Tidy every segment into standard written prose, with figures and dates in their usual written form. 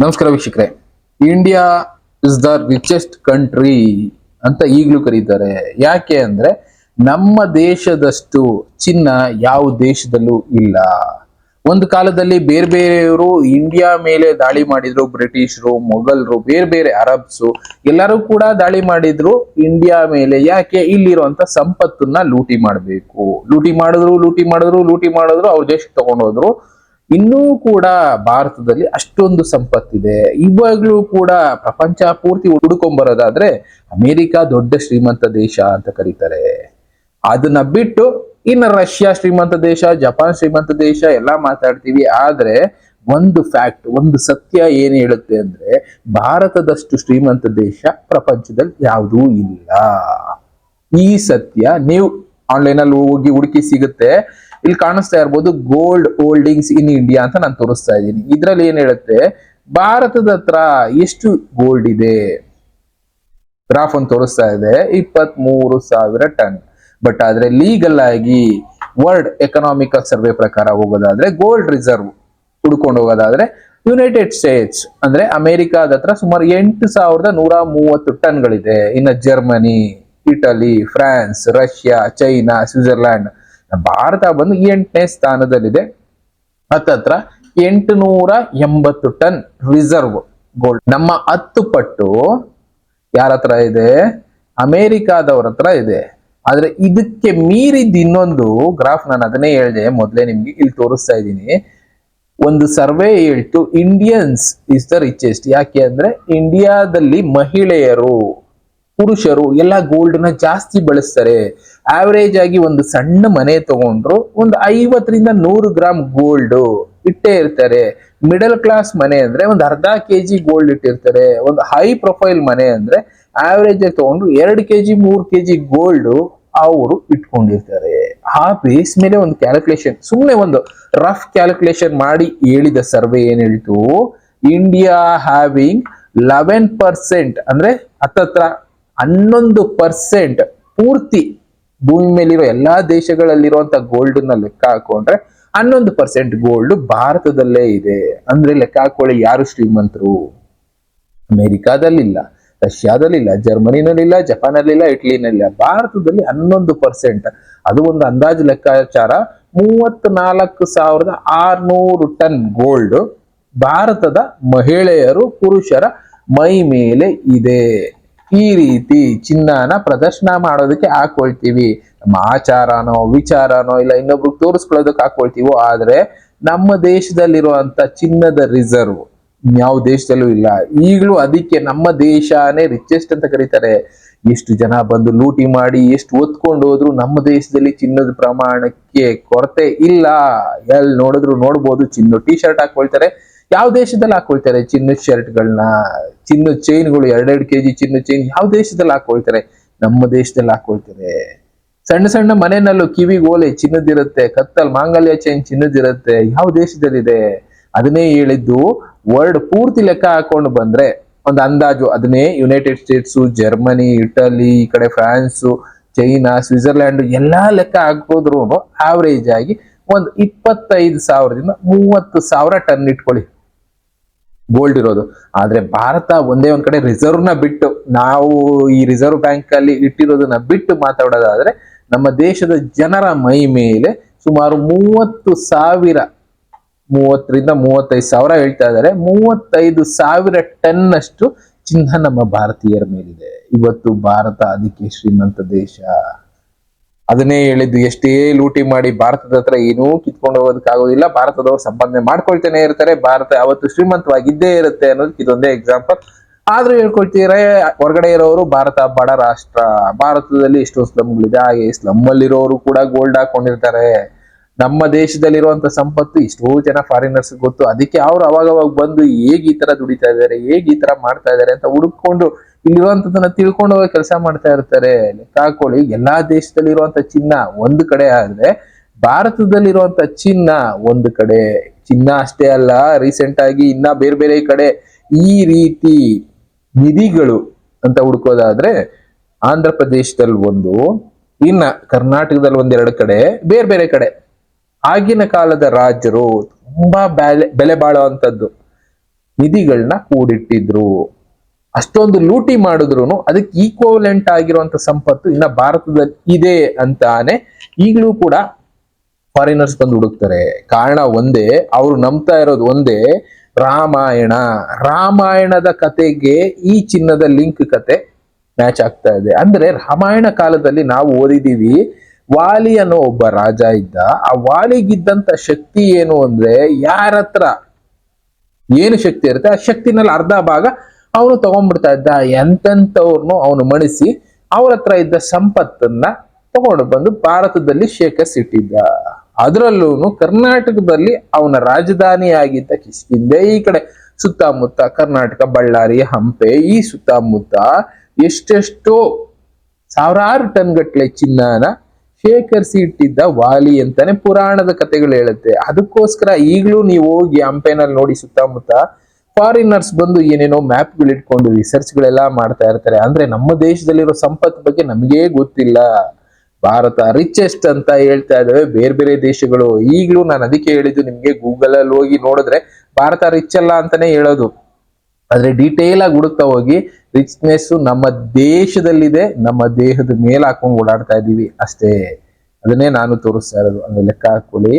ನಮಸ್ಕಾರ ವೀಕ್ಷಕರೇ. India is the richest country ಅಂತ ಈಗಲೂ ಕರೀತಾರೆ. ಯಾಕೆ ಅಂದ್ರೆ ನಮ್ಮ ದೇಶದಷ್ಟು ಚಿನ್ನ ಯಾವ ದೇಶದಲ್ಲೂ ಇಲ್ಲ. ಒಂದು ಕಾಲದಲ್ಲಿ ಬೇರೆ ಬೇರೆಯವರು ಇಂಡಿಯಾ ಮೇಲೆ ದಾಳಿ ಮಾಡಿದ್ರು. ಬ್ರಿಟಿಷರು, ಮೊಘಲರು, ಬೇರೆ ಬೇರೆ ಅರಬ್ಸು ಎಲ್ಲರೂ ಕೂಡ ದಾಳಿ ಮಾಡಿದ್ರು ಇಂಡಿಯಾ ಮೇಲೆ. ಯಾಕೆ? ಇಲ್ಲಿರುವಂತ ಸಂಪತ್ತನ್ನ ಲೂಟಿ ಮಾಡಬೇಕು. ಲೂಟಿ ಮಾಡಿದ್ರು ಅವ್ರ ದೇಶಕ್ಕೆ ತಗೊಂಡೋದ್ರು. ಇನ್ನೂ ಕೂಡ ಭಾರತದಲ್ಲಿ ಅಷ್ಟೊಂದು ಸಂಪತ್ತಿದೆ. ಇವಾಗ್ಲೂ ಕೂಡ ಪ್ರಪಂಚ ಪೂರ್ತಿ ಹುಡುಕೊಂಬರೋದಾದ್ರೆ ಅಮೆರಿಕ ದೊಡ್ಡ ಶ್ರೀಮಂತ ದೇಶ ಅಂತ ಕರೀತಾರೆ. ಅದನ್ನ ಬಿಟ್ಟು ಇನ್ನು ರಷ್ಯಾ ಶ್ರೀಮಂತ ದೇಶ, ಜಪಾನ್ ಶ್ರೀಮಂತ ದೇಶ ಎಲ್ಲ ಮಾತಾಡ್ತೀವಿ. ಆದ್ರೆ ಒಂದು ಫ್ಯಾಕ್ಟ್, ಒಂದು ಸತ್ಯ ಏನ್ ಹೇಳುತ್ತೆ ಅಂದ್ರೆ ಭಾರತದಷ್ಟು ಶ್ರೀಮಂತ ದೇಶ ಪ್ರಪಂಚದಲ್ಲಿ ಯಾವುದೂ ಇಲ್ಲ. ಈ ಸತ್ಯ ನೀವು ಆನ್ಲೈನ್ ಅಲ್ಲಿ ಹೋಗಿ ಹುಡುಕಿ ಸಿಗುತ್ತೆ. ಇಲ್ಲಿ ಕಾಣಿಸ್ತಾ ಇರ್ಬೋದು ಗೋಲ್ಡ್ ಹೋಲ್ಡಿಂಗ್ಸ್ ಇನ್ ಇಂಡಿಯಾ ಅಂತ ನಾನು ತೋರಿಸ್ತಾ ಇದ್ದೀನಿ. ಇದ್ರಲ್ಲಿ ಏನ್ ಹೇಳುತ್ತೆ, ಭಾರತದ ಹತ್ರ ಎಷ್ಟು ಗೋಲ್ಡ್ ಇದೆ ಗ್ರಾಫ್ ಅಂತ ತೋರಿಸ್ತಾ ಇದೆ. 23,000 ಟನ್. ಬಟ್ ಆದ್ರೆ ಲೀಗಲ್ ಆಗಿ ವರ್ಲ್ಡ್ ಎಕನಾಮಿಕಲ್ ಸರ್ವೆ ಪ್ರಕಾರ ಹೋಗೋದಾದ್ರೆ ಗೋಲ್ಡ್ ರಿಸರ್ವ್ ಹುಡ್ಕೊಂಡು ಹೋಗೋದಾದ್ರೆ ಯುನೈಟೆಡ್ ಸ್ಟೇಟ್ಸ್ ಅಂದ್ರೆ ಅಮೆರಿಕಾದ ಹತ್ರ ಸುಮಾರು 8,130 ಟನ್ಗಳಿದೆ. ಇನ್ನು Germany, Italy, France, Russia, China, Switzerland. Bharat ಬಂದು 8ನೇ ಸ್ಥಾನದಲ್ಲಿದೆ. ಹತ್ತತ್ರ 880 ಟನ್ ರಿಸರ್ವ್ ಗೋಲ್ಡ್. ನಮ್ಮ 10 ಪಟ್ಟು ಯಾರ ಹತ್ರ ಇದೆ? ಅಮೆರಿಕಾದವ್ರ ಹತ್ರ ಇದೆ. ಆದ್ರೆ ಇದಕ್ಕೆ ಮೀರಿದ ಇನ್ನೊಂದು ಗ್ರಾಫ್, ನಾನು ಅದನ್ನೇ ಹೇಳಿದೆ ಮೊದಲೇ ನಿಮ್ಗೆ, ಇಲ್ಲಿ ತೋರಿಸ್ತಾ ಇದ್ದೀನಿ. ಒಂದು ಸರ್ವೆ ಹೇಳ್ತು ಇಂಡಿಯನ್ಸ್ ಇಸ್ ದ ರಿಚೆಸ್ಟ್. ಯಾಕೆ ಅಂದ್ರೆ ಇಂಡಿಯಾದಲ್ಲಿ ಮಹಿಳೆಯರು, ಪುರುಷರು ಎಲ್ಲ ಗೋಲ್ಡ್ ನ ಜಾಸ್ತಿ ಬಳಸ್ತಾರೆ. ಆವರೇಜ್ ಆಗಿ ಒಂದು ಸಣ್ಣ ಮನೆ ತಗೊಂಡ್ರು ಒಂದು 50ರಿಂದ 100 ಗ್ರಾಮ್ ಗೋಲ್ಡ್ ಇಟ್ಟೇ ಇರ್ತಾರೆ. ಮಿಡಲ್ ಕ್ಲಾಸ್ ಮನೆ ಅಂದ್ರೆ ಒಂದು ಅರ್ಧ ಕೆಜಿ ಗೋಲ್ಡ್ ಇಟ್ಟಿರ್ತಾರೆ. ಒಂದು ಹೈ ಪ್ರೊಫೈಲ್ ಮನೆ ಅಂದ್ರೆ ಆವರೇಜ್ ಆಗಿ ತಗೊಂಡು 2 ಕೆಜಿ 3 ಕೆಜಿ ಗೋಲ್ಡ್ ಅವರು ಇಟ್ಕೊಂಡಿರ್ತಾರೆ. ಆ ಬೇಸ್ ಮೇಲೆ ಒಂದು ಕ್ಯಾಲ್ಕುಲೇಷನ್, ಸುಮ್ಮನೆ ಒಂದು ರಫ್ ಕ್ಯಾಲ್ಕುಲೇಷನ್ ಮಾಡಿ ಹೇಳಿದ ಸರ್ವೆ ಏನ್ ಹೇಳ್ತು, ಇಂಡಿಯಾ ಹ್ಯಾವಿಂಗ್ 11% ಅಂದ್ರೆ ಹತ್ತತ್ರ 11% ಪೂರ್ತಿ ಭೂಮಿ ಮೇಲಿರೋ ಎಲ್ಲಾ ದೇಶಗಳಲ್ಲಿರುವಂತ ಗೋಲ್ಡ್ ನ ಲೆಕ್ಕ ಹಾಕೊಂಡ್ರೆ 11% ಗೋಲ್ಡ್ ಭಾರತದಲ್ಲೇ ಇದೆ. ಅಂದ್ರೆ ಲೆಕ್ಕ ಹಾಕೊಳ್ಳಿ, ಯಾರು ಶ್ರೀಮಂತರು? ಅಮೆರಿಕಾದಲ್ಲಿಲ್ಲ, ರಷ್ಯಾದಲ್ಲಿಲ್ಲ, ಜರ್ಮನಿನಲ್ಲಿಲ್ಲ, ಜಪಾನಲ್ಲಿಲ್ಲ, ಇಟಲಿನಲ್ಲಿಲ್ಲ. ಭಾರತದಲ್ಲಿ 11%. ಅದು ಒಂದು ಅಂದಾಜು ಲೆಕ್ಕಾಚಾರ. 34,600 ಟನ್ ಗೋಲ್ಡ್ ಭಾರತದ ಮಹಿಳೆಯರು, ಪುರುಷರ ಮೈ ಮೇಲೆ ಇದೆ. ಈ ರೀತಿ ಚಿನ್ನನ ಪ್ರದರ್ಶನ ಮಾಡೋದಕ್ಕೆ ಹಾಕೊಳ್ತೀವಿ. ನಮ್ಮ ಆಚಾರನೋ ವಿಚಾರನೋ ಇಲ್ಲ ಇನ್ನೊಬ್ರು ತೋರಿಸ್ಕೊಳ್ಳೋದಕ್ಕೆ ಹಾಕೊಳ್ತೀವೋ. ಆದ್ರೆ ನಮ್ಮ ದೇಶದಲ್ಲಿರುವಂತ ಚಿನ್ನದ ರಿಸರ್ವ್ ಯಾವ ದೇಶದಲ್ಲೂ ಇಲ್ಲ. ಈಗಲೂ ಅದಕ್ಕೆ ನಮ್ಮ ದೇಶನೇ ರಿಚೆಸ್ಟ್ ಅಂತ ಕರೀತಾರೆ. ಎಷ್ಟು ಜನ ಬಂದು ಲೂಟಿ ಮಾಡಿ ಎಷ್ಟು ಒತ್ಕೊಂಡು ಹೋದ್ರು ನಮ್ಮ ದೇಶದಲ್ಲಿ ಚಿನ್ನದ ಪ್ರಮಾಣಕ್ಕೆ ಕೊರತೆ ಇಲ್ಲ. ಎಲ್ಲಿ ನೋಡಿದ್ರು ನೋಡ್ಬೋದು, ಚಿನ್ನ ಟಿ ಶರ್ಟ್ ಹಾಕೊಳ್ತಾರೆ. ಯಾವ ದೇಶದಲ್ಲಿ ಹಾಕೊಳ್ತಾರೆ ಚಿನ್ನದ ಶರ್ಟ್ಗಳನ್ನ? ಚಿನ್ನದ ಚೈನ್ಗಳು 2-2 ಕೆಜಿ ಚಿನ್ನದ ಚೈನ್ ಯಾವ ದೇಶದಲ್ಲಿ ಹಾಕೊಳ್ತಾರೆ? ನಮ್ಮ ದೇಶದಲ್ಲಿ ಹಾಕೊಳ್ತಾರೆ. ಸಣ್ಣ ಸಣ್ಣ ಮನೆಯಲ್ಲೂ ಕಿವಿಗೆ ಓಲೆ ಚಿನ್ನದಿರುತ್ತೆ, ಕತ್ತಲ್ ಮಾಂಗಲ್ಯ ಚೈನ್ ಚಿನ್ನದಿರುತ್ತೆ. ಯಾವ ದೇಶದಲ್ಲಿದೆ? ಅದನ್ನೇ ಹೇಳಿದ್ದು. ವರ್ಲ್ಡ್ ಪೂರ್ತಿ ಲೆಕ್ಕ ಹಾಕೊಂಡು ಬಂದ್ರೆ ಒಂದು ಅಂದಾಜು, ಅದನ್ನೇ ಯುನೈಟೆಡ್ ಸ್ಟೇಟ್ಸು, ಜರ್ಮನಿ, ಇಟಲಿ, ಈ ಕಡೆ ಫ್ರಾನ್ಸು, ಚೈನಾ, ಸ್ವಿಟ್ಜರ್ಲ್ಯಾಂಡ್ ಎಲ್ಲಾ ಲೆಕ್ಕ ಹಾಕಿದ್ರು ಆವರೇಜ್ ಆಗಿ ಒಂದು 25,000ದಿಂದ 30,000 ಟನ್ ಇಟ್ಕೊಳ್ಳಿ ಗೋಲ್ಡ್ ಇರೋದು. ಆದ್ರೆ ಭಾರತ ಒಂದೇ ಒಂದ್ ಕಡೆ ರಿಸರ್ವ್ ನ ಬಿಟ್ಟು, ನಾವು ಈ ರಿಸರ್ವ್ ಬ್ಯಾಂಕ್ ಅಲ್ಲಿ ಇಟ್ಟಿರೋದನ್ನ ಬಿಟ್ಟು ಮಾತಾಡೋದಾದ್ರೆ ನಮ್ಮ ದೇಶದ ಜನರ ಮೈ ಮೇಲೆ ಸುಮಾರು 30,000, 30ರಿಂದ 35,000 ಹೇಳ್ತಾ ಇದ್ದಾರೆ. 35,000 ಟನ್ ಅಷ್ಟು ಚಿನ್ನ ನಮ್ಮ ಭಾರತೀಯರ ಮೇಲಿದೆ. ಇವತ್ತು ಭಾರತ ಅದಕ್ಕೆ ಶ್ರೀಮಂತ ದೇಶ. ಅದನ್ನೇ ಹೇಳಿದ್ದು, ಎಷ್ಟೇ ಲೂಟಿ ಮಾಡಿ ಭಾರತದ ಹತ್ರ ಏನೂ ಕಿತ್ಕೊಂಡು ಹೋಗೋದಕ್ಕಾಗೋದಿಲ್ಲ. ಭಾರತದವ್ರು ಸಂಪಾದನೆ ಮಾಡ್ಕೊಳ್ತಾನೆ ಇರ್ತಾರೆ. ಭಾರತ ಯಾವತ್ತು ಶ್ರೀಮಂತವಾಗಿದ್ದೇ ಇರುತ್ತೆ ಅನ್ನೋದಕ್ಕೆ ಇದೊಂದೇ ಎಕ್ಸಾಂಪಲ್. ಆದ್ರೂ ಹೇಳ್ಕೊಳ್ತೀರಾ ಹೊರಗಡೆ ಇರೋರು ಭಾರತ ಬಡ ರಾಷ್ಟ್ರ, ಭಾರತದಲ್ಲಿ ಎಷ್ಟೋ ಸ್ಲಮ್ಗಳಿದೆ. ಹಾಗೆ ಸ್ಲಮ್ ಅಲ್ಲಿರೋರು ಕೂಡ ಗೋಲ್ಡ್ ಹಾಕೊಂಡಿರ್ತಾರೆ. ನಮ್ಮ ದೇಶದಲ್ಲಿರುವಂತ ಸಂಪತ್ತು ಎಷ್ಟೋ ಜನ ಫಾರಿನರ್ಸ್ ಗೊತ್ತು. ಅದಕ್ಕೆ ಅವ್ರು ಅವಾಗವಾಗ ಬಂದು ಹೇಗೆ ಈ ತರ ದುಡಿತಾ ಇದಾರೆ, ಹೇಗೆ ಈ ತರ ಮಾಡ್ತಾ ಇದಾರೆ ಅಂತ ಹುಡುಕೊಂಡು ಇಲ್ಲಿರುವಂತದನ್ನ ತಿಳ್ಕೊಂಡು ಹೋಗಿ ಕೆಲಸ ಮಾಡ್ತಾ ಇರ್ತಾರೆ. ಲೆಕ್ಕ ಹಾಕೊಳ್ಳಿ, ಎಲ್ಲಾ ದೇಶದಲ್ಲಿರುವಂತ ಚಿನ್ನ ಒಂದು ಕಡೆ ಆದ್ರೆ ಭಾರತದಲ್ಲಿರುವಂತ ಚಿನ್ನ ಒಂದು ಕಡೆ. ಚಿನ್ನ ಅಷ್ಟೇ ಅಲ್ಲ, ರೀಸೆಂಟ್ ಆಗಿ ಇನ್ನ ಬೇರೆ ಬೇರೆ ಕಡೆ ಈ ರೀತಿ ನಿಧಿಗಳು ಅಂತ ಹುಡ್ಕೋದಾದ್ರೆ ಆಂಧ್ರ ಪ್ರದೇಶದಲ್ಲಿ ಒಂದು, ಇನ್ನ ಕರ್ನಾಟಕದಲ್ಲಿ ಒಂದೆರಡು ಕಡೆ, ಬೇರೆ ಬೇರೆ ಕಡೆ ಆಗಿನ ಕಾಲದ ರಾಜರು ತುಂಬಾ ಬೆಲೆ ಬಾಳುವಂತದ್ದು ನಿಧಿಗಳನ್ನ ಕೂಡಿಟ್ಟಿದ್ರು. ಅಷ್ಟೊಂದು ಲೂಟಿ ಮಾಡಿದ್ರು ಅದಕ್ಕೆ ಈಕ್ವಲೆಂಟ್ ಆಗಿರುವಂತ ಸಂಪತ್ತು ಇನ್ನ ಭಾರತದಲ್ಲಿ ಇದೆ ಅಂತಾನೆ ಈಗಲೂ ಕೂಡ ಫಾರಿನರ್ಸ್ ಬಂದು ಹುಡುಕ್ತಾರೆ. ಕಾರಣ ಒಂದೇ, ಅವ್ರು ನಂಬ್ತಾ ಇರೋದು ಒಂದೇ, ರಾಮಾಯಣದ ಕತೆಗೆ ಈ ಚಿನ್ನದ ಲಿಂಕ್ ಕತೆ ಮ್ಯಾಚ್ ಆಗ್ತಾ ಇದೆ. ಅಂದ್ರೆ ರಾಮಾಯಣ ಕಾಲದಲ್ಲಿ ನಾವು ಓದಿದೀವಿ, ವಾಲಿ ಅನ್ನೋ ಒಬ್ಬ ರಾಜ ಇದ್ದ. ಆ ವಾಲಿಗಿದ್ದಂತ ಶಕ್ತಿ ಏನು ಅಂದ್ರೆ, ಯಾರ ಹತ್ರ ಏನು ಶಕ್ತಿ ಇರುತ್ತೆ ಆ ಶಕ್ತಿನಲ್ಲಿ ಅರ್ಧ ಭಾಗ ಅವನು ತಗೊಂಡ್ಬಿಡ್ತಾ ಇದ್ದ. ಎಂತೆಂಥವ್ರನ್ನು ಅವನು ಮಣಿಸಿ ಅವ್ರ ಹತ್ರ ಇದ್ದ ಸಂಪತ್ತನ್ನ ತಗೊಂಡು ಬಂದು ಭಾರತದಲ್ಲಿ ಶೇಖರಿಸಿಟ್ಟಿದ್ದ. ಅದರಲ್ಲೂ ಕರ್ನಾಟಕದಲ್ಲಿ ಅವನ ರಾಜಧಾನಿ ಆಗಿದ್ದ ಕಿಷ್ಕಿಂಧೆ, ಈ ಕಡೆ ಸುತ್ತಮುತ್ತ ಕರ್ನಾಟಕ, ಬಳ್ಳಾರಿ, ಹಂಪೆ, ಈ ಸುತ್ತಮುತ್ತ ಎಷ್ಟೆಷ್ಟೋ ಸಾವಿರಾರು ಟನ್ ಗಟ್ಟಲೆ ಚಿನ್ನನ ಶೇಖರಿಸಿ ಇಟ್ಟಿದ್ದ ವಾಲಿ ಅಂತಾನೆ ಪುರಾಣದ ಕಥೆಗಳು ಹೇಳುತ್ತೆ. ಅದಕ್ಕೋಸ್ಕರ ಈಗಲೂ ನೀವು ಹೋಗಿ ಹಂಪೆನಲ್ಲಿ ನೋಡಿ ಸುತ್ತಮುತ್ತ ಫಾರಿನರ್ಸ್ ಬಂದು ಏನೇನೋ ಮ್ಯಾಪ್ಗಳು ಇಟ್ಕೊಂಡು ರಿಸರ್ಚ್ ಗಳೆಲ್ಲ ಮಾಡ್ತಾ ಇರ್ತಾರೆ. ಅಂದ್ರೆ ನಮ್ಮ ದೇಶದಲ್ಲಿರೋ ಸಂಪತ್ತು ಬಗ್ಗೆ ನಮಗೇ ಗೊತ್ತಿಲ್ಲ. ಭಾರತ ರಿಚೆಸ್ಟ್ ಅಂತ ಹೇಳ್ತಾ ಇದಾವೆ ಬೇರೆ ಬೇರೆ ದೇಶಗಳು. ಈಗಲೂ ನಾನು ಅದಕ್ಕೆ ಹೇಳಿದ್ದು ನಿಮ್ಗೆ, ಗೂಗಲ್ ಅಲ್ಲಿ ಹೋಗಿ ನೋಡಿದ್ರೆ ಭಾರತ ರಿಚ್ ಅಲ್ಲ ಅಂತಾನೆ ಹೇಳೋದು. ಆದ್ರೆ ಡೀಟೇಲ್ ಆಗಿ ಹುಡುಕ್ತಾ ಹೋಗಿ ರಿಚ್ನೆಸ್ ನಮ್ಮ ದೇಶದಲ್ಲಿದೆ, ನಮ್ಮ ದೇಹದ ಮೇಲೆ ಹಾಕೊಂಡು ಓಡಾಡ್ತಾ ಇದೀವಿ ಅಷ್ಟೇ. ಅದನ್ನೇ ನಾನು ತೋರಿಸ್ತಾ ಇರೋದು. ಅಂದ್ರೆ ಲೆಕ್ಕ ಹಾಕೊಳ್ಳಿ,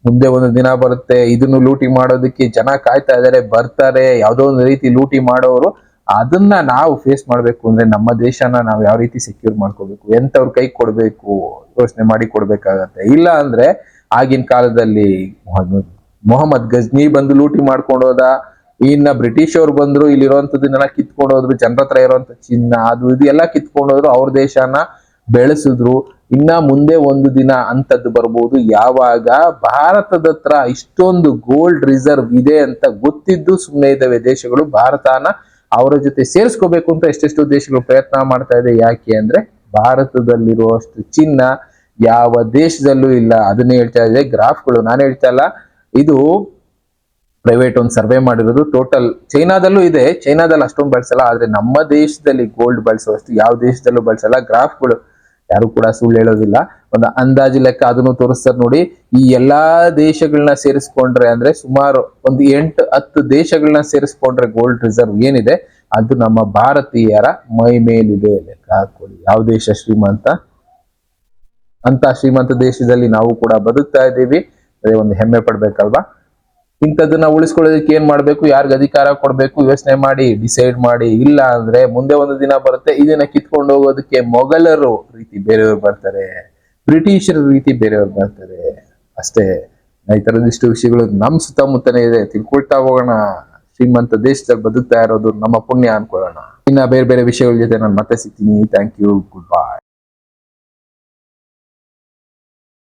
ಮುಂದೆ ಒಂದು ದಿನ ಬರುತ್ತೆ ಇದನ್ನು ಲೂಟಿ ಮಾಡೋದಕ್ಕೆ ಜನ ಕಾಯ್ತಾ ಇದಾರೆ, ಬರ್ತಾರೆ. ಯಾವ್ದೋ ಒಂದು ರೀತಿ ಲೂಟಿ ಮಾಡೋರು, ಅದನ್ನ ನಾವು ಫೇಸ್ ಮಾಡ್ಬೇಕು ಅಂದ್ರೆ ನಮ್ಮ ದೇಶನ ನಾವು ಯಾವ ರೀತಿ ಸೆಕ್ಯೂರ್ ಮಾಡ್ಕೋಬೇಕು, ಎಂತವ್ರ ಕೈ ಕೊಡ್ಬೇಕು ಯೋಚನೆ ಮಾಡಿ ಕೊಡ್ಬೇಕಾಗತ್ತೆ. ಇಲ್ಲ ಅಂದ್ರೆ ಆಗಿನ ಕಾಲದಲ್ಲಿ ಮೊಹಮ್ಮದ್ ಗಜ್ನಿ ಬಂದು ಲೂಟಿ ಮಾಡ್ಕೊಂಡು ಹೋದ, ಇನ್ನ ಬ್ರಿಟಿಷ್ ಅವ್ರು ಬಂದ್ರು, ಇಲ್ಲಿರುವಂತದನ್ನೆಲ್ಲ ಕಿತ್ಕೊಂಡು ಹೋದ್ರು, ಜನರ ಹತ್ರ ಇರುವಂತ ಚಿನ್ನ ಅದು ಇದು ಎಲ್ಲ ಕಿತ್ಕೊಂಡು ಹೋದ್ರು, ಅವ್ರ ದೇಶನ ಬೆಳೆಸಿದ್ರು. ಇನ್ನ ಮುಂದೆ ಒಂದು ದಿನ ಅಂತದ್ದು ಬರ್ಬೋದು, ಯಾವಾಗ ಭಾರತದ ಹತ್ರ ಇಷ್ಟೊಂದು ಗೋಲ್ಡ್ ರಿಸರ್ವ್ ಇದೆ ಅಂತ ಗೊತ್ತಿದ್ದು ಸುಮ್ಮನೆ ಇದ್ದಾವೆ ದೇಶಗಳು ಭಾರತನ ಅವರ ಜೊತೆ ಸೇರಿಸ್ಕೋಬೇಕು ಅಂತ ಎಷ್ಟೆಷ್ಟೋ ದೇಶಗಳು ಪ್ರಯತ್ನ ಮಾಡ್ತಾ ಇದೆ. ಯಾಕೆ ಅಂದ್ರೆ ಭಾರತದಲ್ಲಿರುವಷ್ಟು ಚಿನ್ನ ಯಾವ ದೇಶದಲ್ಲೂ ಇಲ್ಲ. ಅದನ್ನೇ ಹೇಳ್ತಾ ಇದೆ ಗ್ರಾಫ್ಗಳು, ನಾನು ಹೇಳ್ತಾ ಇಲ್ಲ, ಇದು ಪ್ರೈವೇಟ್ ಒಂದು ಸರ್ವೆ ಮಾಡಿರೋದು. ಟೋಟಲ್ ಚೈನಾದಲ್ಲೂ ಇದೆ, ಚೈನಾದಲ್ಲಿ ಅಷ್ಟೊಂದು ಬಳಸಲ್ಲ, ಆದ್ರೆ ನಮ್ಮ ದೇಶದಲ್ಲಿ ಗೋಲ್ಡ್ ಬಳಸುವಷ್ಟು ಯಾವ ದೇಶದಲ್ಲೂ ಬಳಸಲ್ಲ. ಗ್ರಾಫ್ಗಳು ಯಾರು ಕೂಡ ಸುಳ್ಳು ಹೇಳೋದಿಲ್ಲ. ಒಂದು ಅಂದಾಜು ಲೆಕ್ಕ ಅದನ್ನು ತೋರಿಸ್ತಾರೆ ನೋಡಿ. ಈ ಎಲ್ಲಾ ದೇಶಗಳನ್ನ ಸೇರಿಸ್ಕೊಂಡ್ರೆ ಅಂದ್ರೆ ಸುಮಾರು ಒಂದು 8-10 ದೇಶಗಳನ್ನ ಸೇರಿಸ್ಕೊಂಡ್ರೆ ಗೋಲ್ಡ್ ರಿಸರ್ವ್ ಏನಿದೆ ಅದು ನಮ್ಮ ಭಾರತೀಯರ ಮೈ ಮೇಲಿದೆ. ಲೆಕ್ಕ ಹಾಕೊಳ್ಳಿ, ಯಾವ ದೇಶ ಶ್ರೀಮಂತ, ಅಂತ ಶ್ರೀಮಂತ ದೇಶದಲ್ಲಿ ನಾವು ಕೂಡ ಬದುಕ್ತಾ ಇದ್ದೀವಿ. ಅದೇ ಒಂದು ಹೆಮ್ಮೆ ಪಡ್ಬೇಕಲ್ವಾ. ಇಂಥದ್ದನ್ನ ಉಳಿಸ್ಕೊಳ್ಳೋದಕ್ಕೆ ಏನ್ ಮಾಡ್ಬೇಕು, ಯಾರಿಗ ಅಧಿಕಾರ ಕೊಡ್ಬೇಕು ಯೋಚನೆ ಮಾಡಿ ಡಿಸೈಡ್ ಮಾಡಿ. ಇಲ್ಲ ಅಂದ್ರೆ ಮುಂದೆ ಒಂದು ದಿನ ಬರುತ್ತೆ ಇದನ್ನ ಕಿತ್ಕೊಂಡು ಹೋಗೋದಕ್ಕೆ ಮೊಘಲರು ರೀತಿ ಬೇರೆಯವ್ರು ಬರ್ತಾರೆ, ಬ್ರಿಟಿಷರ ರೀತಿ ಬೇರೆಯವ್ರು ಬರ್ತಾರೆ ಅಷ್ಟೇ. ಈ ತರದಿಷ್ಟು ವಿಷಯಗಳು ನಮ್ ಸುತ್ತಮುತ್ತನೇ ಇದೆ, ತಿಳ್ಕೊಳ್ತಾ ಹೋಗೋಣ. ಶ್ರೀಮಂತ ದೇಶದಲ್ಲಿ ಬದುಕ್ತಾ ಇರೋದು ನಮ್ಮ ಪುಣ್ಯ ಅನ್ಕೊಳ್ಳೋಣ. ಇನ್ನ ಬೇರೆ ಬೇರೆ ವಿಷಯಗಳ ಜೊತೆ ನಾನು ಮತ್ತೆ ಸಿಗ್ತೀನಿ. Thank you, good bye.